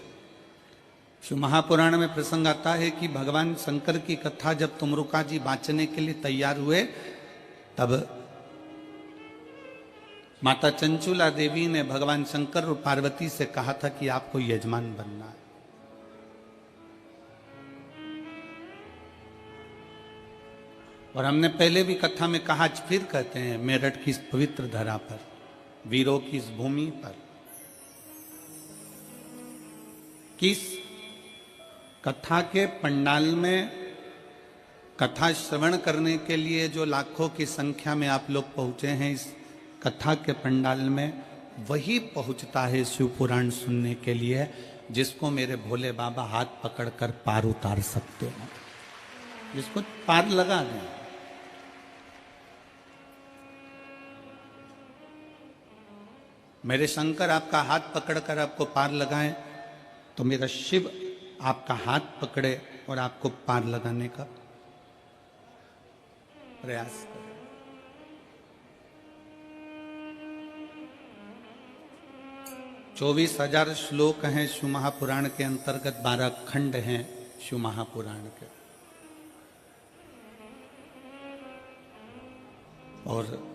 शिव महापुराण में प्रसंग आता है कि भगवान शंकर की कथा जब तुमरुका जी बाँचने के लिए तैयार हुए, तब माता चंचुला देवी ने भगवान शंकर और पार्वती से कहा था कि आपको यजमान बनना है। और हमने पहले भी कथा में कहा, आज फिर कहते हैं, मेरठ की इस पवित्र धरा पर, वीरों की इस भूमि पर, किस कथा के पंडाल में कथा श्रवण करने के लिए जो लाखों की संख्या में आप लोग पहुंचे हैं, इस कथा के पंडाल में वही पहुंचता है शिव पुराण सुनने के लिए जिसको मेरे भोले बाबा हाथ पकड़कर पार उतार सकते हैं, जिसको पार लगा दें। मेरे शंकर आपका हाथ पकड़कर आपको पार लगाएं तो मेरा शिव आपका हाथ पकड़े और आपको पार लगाने का प्रयास करें। 24,000 श्लोक हैं शिव महापुराण के अंतर्गत, 12 खंड हैं शिव महापुराण के। और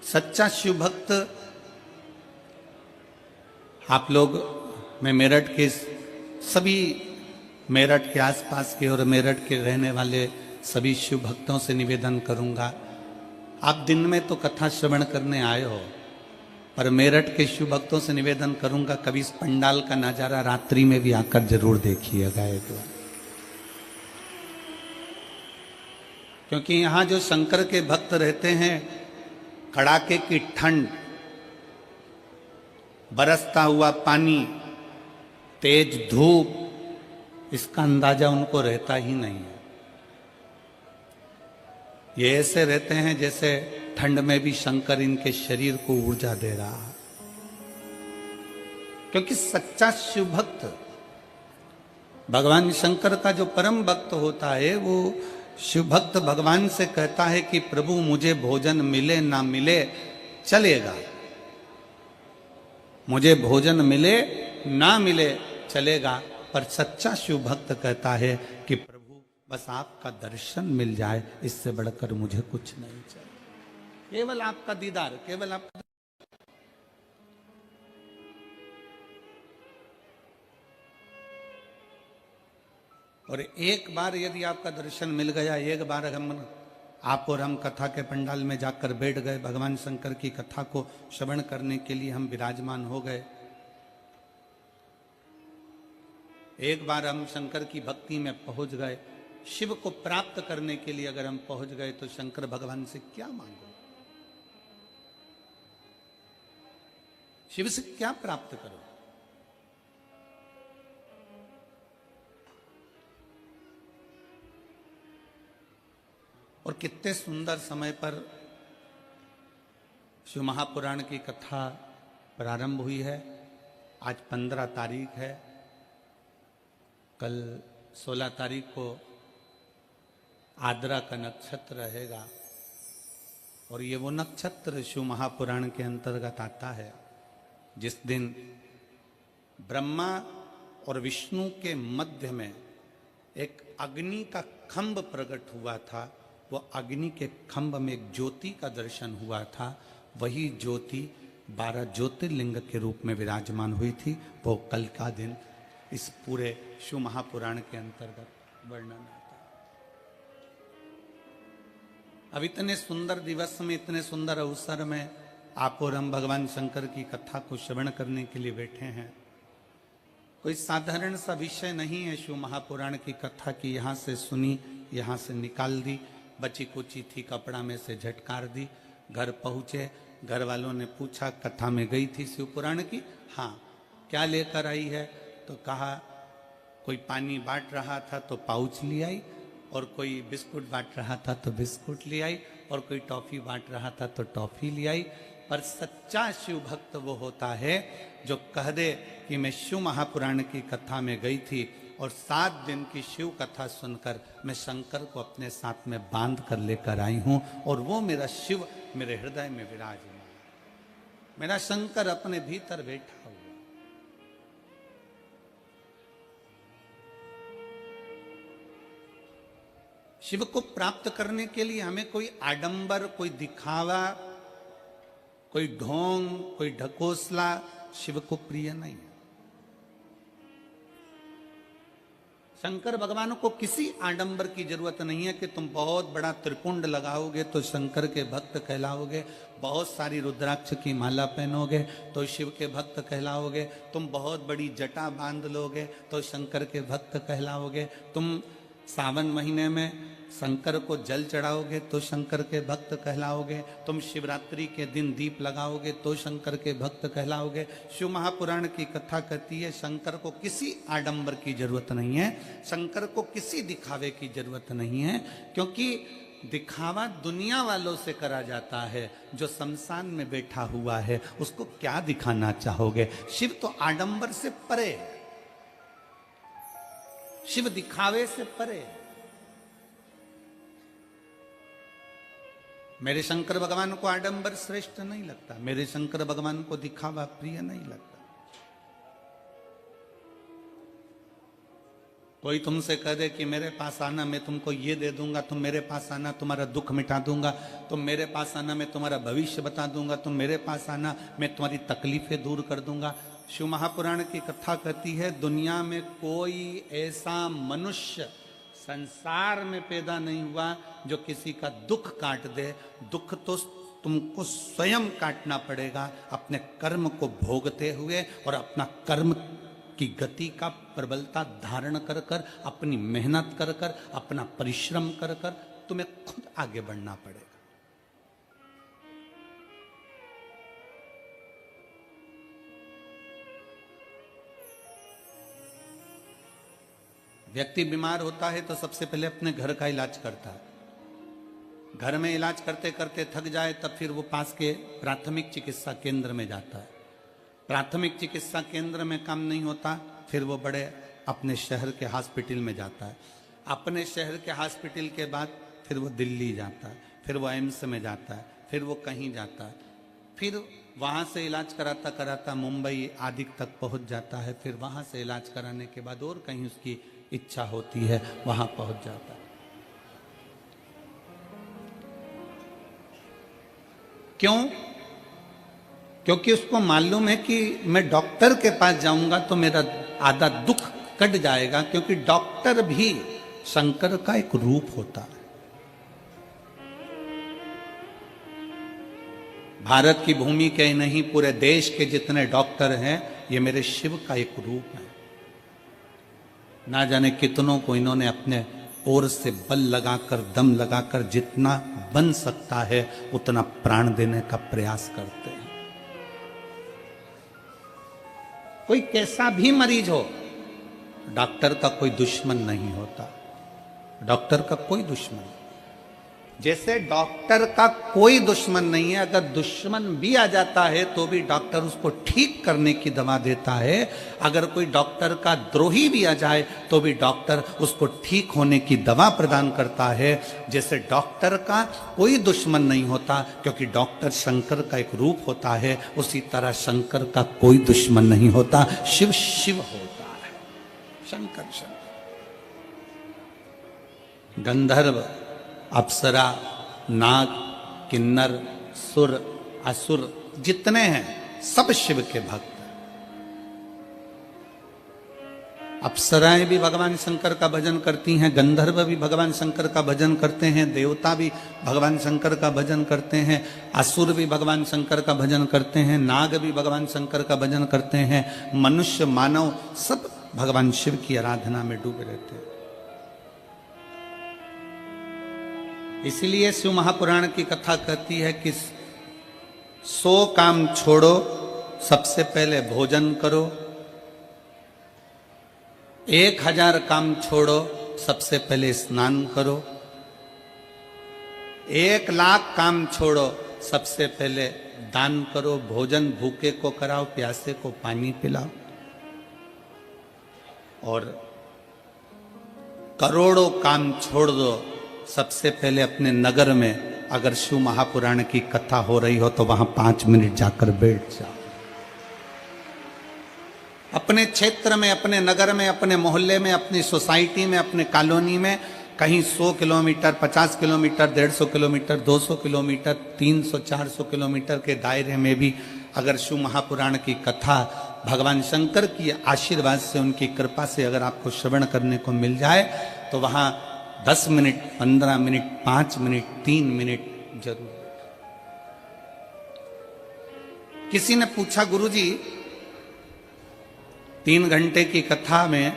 सच्चा शिव भक्त आप लोग, मैं मेरठ के सभी, मेरठ के आसपास के और मेरठ के रहने वाले सभी शिव भक्तों से निवेदन करूंगा, आप दिन में तो कथा श्रवण करने आए हो, पर मेरठ के शिव भक्तों से निवेदन करूंगा कभी इस पंडाल का नजारा रात्रि में भी आकर जरूर देखिएगा एक बार। क्योंकि यहां जो शंकर के भक्त रहते हैं, कड़ाके की ठंड, बरसता हुआ पानी, तेज धूप, इसका अंदाजा उनको रहता ही नहीं है। ये ऐसे रहते हैं जैसे ठंड में भी शंकर इनके शरीर को ऊर्जा दे रहा है। क्योंकि सच्चा शिव भक्त, भगवान शंकर का जो परम भक्त होता है, वो शिव भक्त भगवान से कहता है कि प्रभु मुझे भोजन मिले ना मिले चलेगा, मुझे भोजन मिले ना मिले चलेगा, पर सच्चा शिव भक्त कहता है कि प्रभु बस आपका दर्शन मिल जाए, इससे बढ़कर मुझे कुछ नहीं चाहिए, केवल आपका दीदार, केवल आपका। और एक बार यदि आपका दर्शन मिल गया, एक बार आप और हम कथा के पंडाल में जाकर बैठ गए, भगवान शंकर की कथा को श्रवण करने के लिए हम विराजमान हो गए, एक बार हम शंकर की भक्ति में पहुंच गए, शिव को प्राप्त करने के लिए अगर हम पहुंच गए, तो शंकर भगवान से क्या मांगो, शिव से क्या प्राप्त करो। और कितने सुंदर समय पर शिव महापुराण की कथा प्रारंभ हुई है। आज 15 तारीख है, कल 16 तारीख को आद्रा का नक्षत्र रहेगा, और ये वो नक्षत्र शिव महापुराण के अंतर्गत आता है जिस दिन ब्रह्मा और विष्णु के मध्य में एक अग्नि का खंभ प्रकट हुआ था। वो अग्नि के खंभ में एक ज्योति का दर्शन हुआ था, वही ज्योति 12 ज्योतिर्लिंग के रूप में विराजमान हुई थी। वो कल का दिन इस पूरे शिव महापुराण के अंतर्गत वर्णन आता है। अब इतने सुंदर दिवस में, इतने सुंदर अवसर में आप और हम भगवान शंकर की कथा को श्रवण करने के लिए बैठे हैं। कोई साधारण सा विषय नहीं है शिव महापुराण की कथा की, यहाँ से सुनी, यहाँ से निकाल दी, बची कुची थी कपड़ा में से झटकार दी, घर पहुंचे, घर वालों ने पूछा कथा में गई थी शिव पुराण की, हाँ, क्या लेकर आई है, तो कहा कोई पानी बांट रहा था तो पाउच ले आई, और कोई बिस्कुट बांट रहा था तो बिस्कुट ले आई, और कोई टॉफी बांट रहा था तो टॉफी ले आई। पर सच्चा शिव भक्त वो होता है जो कह दे कि मैं शिव महापुराण की कथा में गई थी और 7 दिन की शिव कथा सुनकर मैं शंकर को अपने साथ में बांध कर लेकर आई हूं, और वो मेरा शिव मेरे हृदय में विराजमान, मेरा शंकर अपने भीतर बैठा हुआ। शिव को प्राप्त करने के लिए हमें कोई आडंबर, कोई दिखावा, कोई ढोंग, कोई ढकोसला शिव को प्रिय नहीं है। शंकर भगवान को किसी आडंबर की जरूरत नहीं है कि तुम बहुत बड़ा त्रिपुंड लगाओगे तो शंकर के भक्त कहलाओगे, बहुत सारी रुद्राक्ष की माला पहनोगे तो शिव के भक्त कहलाओगे, तुम बहुत बड़ी जटा बांध लोगे तो शंकर के भक्त कहलाओगे, तुम सावन महीने में शंकर को जल चढ़ाओगे तो शंकर के भक्त कहलाओगे, तुम शिवरात्रि के दिन दीप लगाओगे तो शंकर के भक्त कहलाओगे। शिव महापुराण की कथा कहती है शंकर को किसी आडंबर की जरूरत नहीं है, शंकर को किसी दिखावे की जरूरत नहीं है, क्योंकि दिखावा दुनिया वालों से करा जाता है। जो शमशान में बैठा हुआ है उसको क्या दिखाना चाहोगे? शिव तो आडंबर से परे है, शिव दिखावे से परे है। मेरे शंकर भगवान को आडंबर श्रेष्ठ नहीं लगता, मेरे शंकर भगवान को दिखावा प्रिय नहीं लगता। कोई तुमसे कह दे कि मेरे पास आना, मैं तुमको ये दे दूंगा, तुम मेरे पास आना तुम्हारा दुख मिटा दूंगा, तुम मेरे पास आना मैं तुम्हारा भविष्य बता दूंगा, तुम मेरे पास आना मैं तुम्हारी तकलीफें दूर कर दूंगा। शिव महापुराण की कथा कहती है दुनिया में कोई ऐसा मनुष्य संसार में पैदा नहीं हुआ जो किसी का दुख काट दे। दुख तो तुमको स्वयं काटना पड़ेगा अपने कर्म को भोगते हुए, और अपना कर्म की गति का प्रबलता धारण कर कर, अपनी मेहनत कर कर, अपना परिश्रम कर कर तुम्हें खुद आगे बढ़ना पड़ेगा। व्यक्ति बीमार होता है तो सबसे पहले अपने घर का इलाज करता है, घर में इलाज करते करते थक जाए तब फिर वो पास के प्राथमिक चिकित्सा केंद्र में जाता है, प्राथमिक चिकित्सा केंद्र में काम नहीं होता फिर वो बड़े अपने शहर के हॉस्पिटल में जाता है, अपने शहर के हॉस्पिटल के बाद फिर वो दिल्ली जाता है, फिर वो एम्स में जाता है, फिर वो कहीं जाता है, फिर वहाँ से इलाज कराता कराता मुंबई आदि तक पहुँच जाता है, फिर वहाँ से इलाज कराने के बाद और कहीं उसकी इच्छा होती है वहाँ पहुँच जाता है। क्यों? क्योंकि उसको मालूम है कि मैं डॉक्टर के पास जाऊंगा तो मेरा आधा दुख कट जाएगा, क्योंकि डॉक्टर भी शंकर का एक रूप होता है। भारत की भूमि के नहीं पूरे देश के जितने डॉक्टर हैं ये मेरे शिव का एक रूप है। ना जाने कितनों को इन्होंने अपने ओर से बल लगाकर, दम लगाकर जितना बन सकता है उतना प्राण देने का प्रयास करते हैं। कोई कैसा भी मरीज हो, डॉक्टर का कोई दुश्मन नहीं होता, डॉक्टर का कोई दुश्मन नहीं। जैसे डॉक्टर का कोई दुश्मन नहीं है, अगर दुश्मन भी आ जाता है तो भी डॉक्टर उसको ठीक करने की दवा देता है। अगर कोई डॉक्टर का द्रोही भी आ जाए तो भी डॉक्टर उसको ठीक होने की दवा प्रदान करता है। जैसे डॉक्टर का कोई दुश्मन नहीं होता क्योंकि डॉक्टर शंकर का एक रूप होता है, उसी तरह शंकर का कोई दुश्मन नहीं होता। शिव शिव होता है, शंकर शंकर। गंधर्व, अप्सरा, नाग, किन्नर, सुर, असुर जितने हैं सब शिव के भक्त। अप्सराएं भी भगवान शंकर का भजन करती हैं, गंधर्व भी भगवान शंकर का भजन करते हैं, देवता भी भगवान शंकर का भजन करते हैं, असुर भी भगवान शंकर का भजन करते हैं, नाग भी भगवान शंकर का भजन करते हैं, मनुष्य मानव सब भगवान शिव की आराधना में डूबे रहते हैं। इसलिए शिव महापुराण की कथा कहती है कि 100 काम छोड़ो, सबसे पहले भोजन करो, 1000 काम छोड़ो, सबसे पहले स्नान करो, 1,00,000 काम छोड़ो, सबसे पहले दान करो, भोजन भूखे को कराओ, प्यासे को पानी पिलाओ, और करोड़ों काम छोड़ दो, सबसे पहले अपने नगर में अगर शिव महापुराण की कथा हो रही हो तो वहां 5 मिनट जाकर बैठ जाओ। अपने क्षेत्र में, अपने नगर में, अपने मोहल्ले में, अपनी सोसाइटी में, अपने कॉलोनी में कहीं 100 kilometre, 50 kilometre, 150 kilometre, 200 kilometre, 300, 400 kilometre के दायरे में भी अगर शिव महापुराण की कथा भगवान शंकर की आशीर्वाद से, उनकी कृपा से अगर आपको श्रवण करने को मिल जाए तो वहां 10 मिनट, 15 मिनट, 5 मिनट, 3 मिनट जरूर। किसी ने पूछा, गुरुजी 3 घंटे की कथा में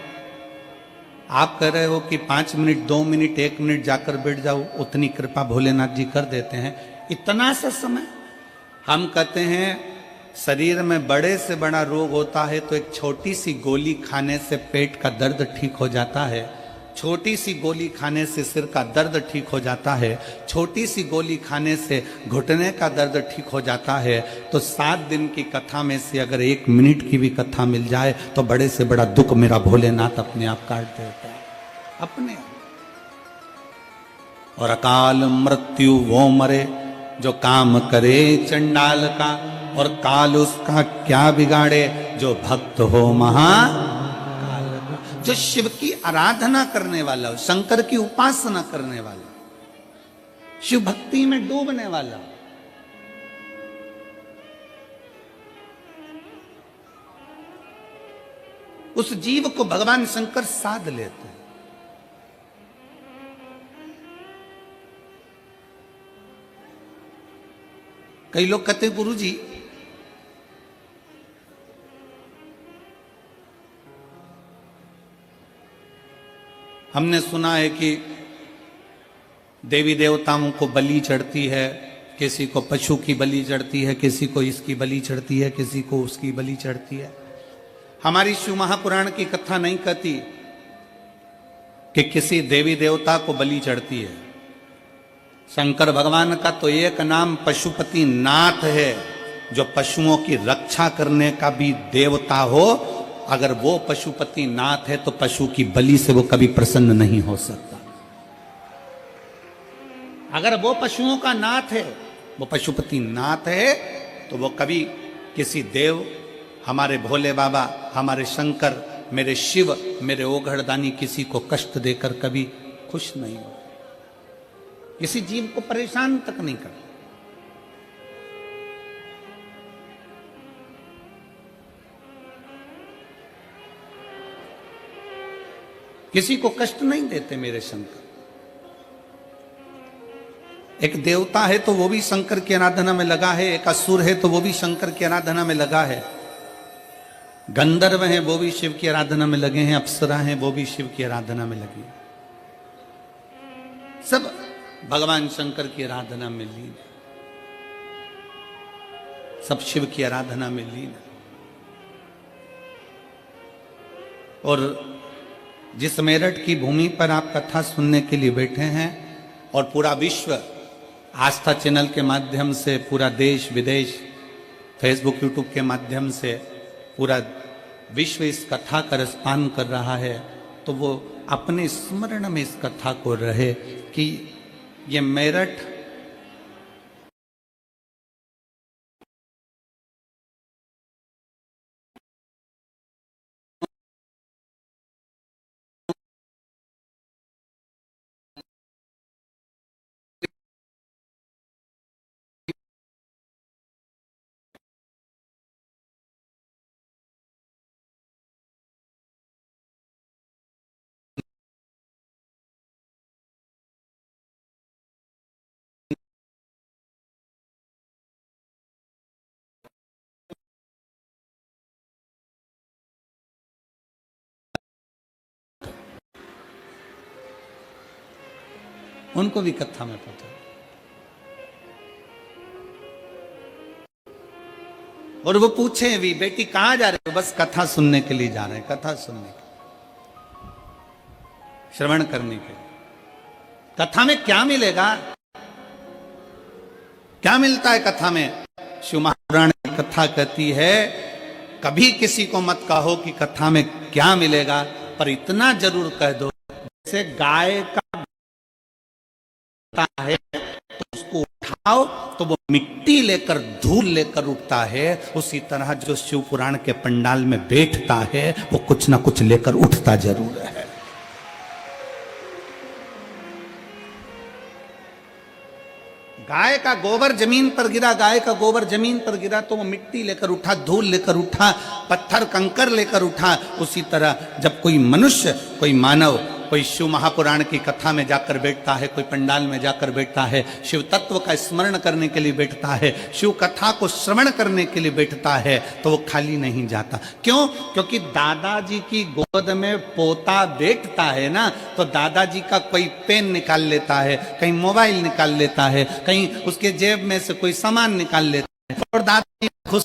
आप कह रहे हो कि 5 मिनट, 2 मिनट, 1 मिनट जाकर बैठ जाओ, उतनी कृपा भोलेनाथ जी कर देते हैं, इतना सा समय? हम कहते हैं शरीर में बड़े से बड़ा रोग होता है तो एक छोटी सी गोली खाने से पेट का दर्द ठीक हो जाता है, छोटी सी गोली खाने से सिर का दर्द ठीक हो जाता है, छोटी सी गोली खाने से घुटने का दर्द ठीक हो जाता है। तो 7 दिन की कथा में से अगर 1 मिनट की भी कथा मिल जाए तो बड़े से बड़ा दुख मेरा भोलेनाथ अपने आप काट देता है, अपने आप। और अकाल मृत्यु वो मरे जो काम करे चंडाल का, और काल उसका क्या बिगाड़े जो भक्त हो महाकाल का। जो शिव की आराधना करने वाला हो, शंकर की उपासना करने वाला, शिव भक्ति में डूबने वाला, उस जीव को भगवान शंकर साध लेते हैं। कई लोग कहते हैं, गुरुजी हमने सुना है कि देवी देवताओं को बलि चढ़ती है, किसी को पशु की बलि चढ़ती है, किसी को इसकी बलि चढ़ती है, किसी को उसकी बलि चढ़ती है। हमारी शिव महापुराण की कथा नहीं कहती कि किसी देवी देवता को बलि चढ़ती है। शंकर भगवान का तो एक नाम पशुपति नाथ है, जो पशुओं की रक्षा करने का भी देवता हो। अगर वो पशुपति नाथ है तो पशु की बलि से वो कभी प्रसन्न नहीं हो सकता। अगर वो पशुओं का नाथ है, वो पशुपति नाथ है, तो वो कभी किसी देव, हमारे भोले बाबा, हमारे शंकर, मेरे शिव, मेरे ओघड़दानी किसी को कष्ट देकर कभी खुश नहीं हो, किसी जीव को परेशान तक नहीं कर। किसी को कष्ट नहीं देते मेरे शंकर। एक देवता है तो वो भी शंकर की आराधना में लगा है, एक असुर है तो वो भी शंकर की आराधना में लगा है, गंधर्व हैं वो भी शिव की आराधना में लगे हैं, अप्सरा हैं वो भी शिव की आराधना में लगी, सब भगवान शंकर की आराधना में लीन, सब शिव की आराधना में लीन। और जिस मेरठ की भूमि पर आप कथा सुनने के लिए बैठे हैं और पूरा विश्व आस्था चैनल के माध्यम से, पूरा देश विदेश, फेसबुक यूट्यूब के माध्यम से पूरा विश्व इस कथा का रसपान कर रहा है, तो वो अपने स्मरण में इस कथा को रहे कि ये मेरठ उनको भी कथा में पता, और वो पूछे भी, बेटी कहां जा रहे हो? बस कथा सुनने के लिए जा रहे हैं, कथा सुनने के, श्रवण करने के लिए। कथा में क्या मिलेगा? क्या मिलता है कथा में? शिव महापुराण की कथा कहती है, कभी किसी को मत कहो कि कथा में क्या मिलेगा, पर इतना जरूर कह दो, जैसे गाय का है तो उसको उठाओ तो वो मिट्टी लेकर, धूल लेकर उठता है, उसी तरह जो शिव पुराण के पंडाल में बैठता है वो कुछ ना कुछ लेकर उठता जरूर है। गाय का गोबर जमीन पर गिरा, गाय का गोबर जमीन पर गिरा तो वो मिट्टी लेकर उठा, धूल लेकर उठा, पत्थर कंकर लेकर उठा। उसी तरह जब कोई मनुष्य, कोई मानव, कोई शिव महापुराण की कथा में जाकर बैठता है, कोई पंडाल में जाकर बैठता है, शिव तत्व का स्मरण करने के लिए बैठता है, शिव कथा को श्रवण करने के लिए बैठता है, तो वो खाली नहीं जाता। क्यों? क्योंकि दादाजी की गोद में पोता बैठता है ना, तो दादाजी का कोई पेन निकाल लेता है, कहीं मोबाइल निकाल लेता है, कहीं उसके जेब में से कोई सामान निकाल लेता है, और दादाजी खुश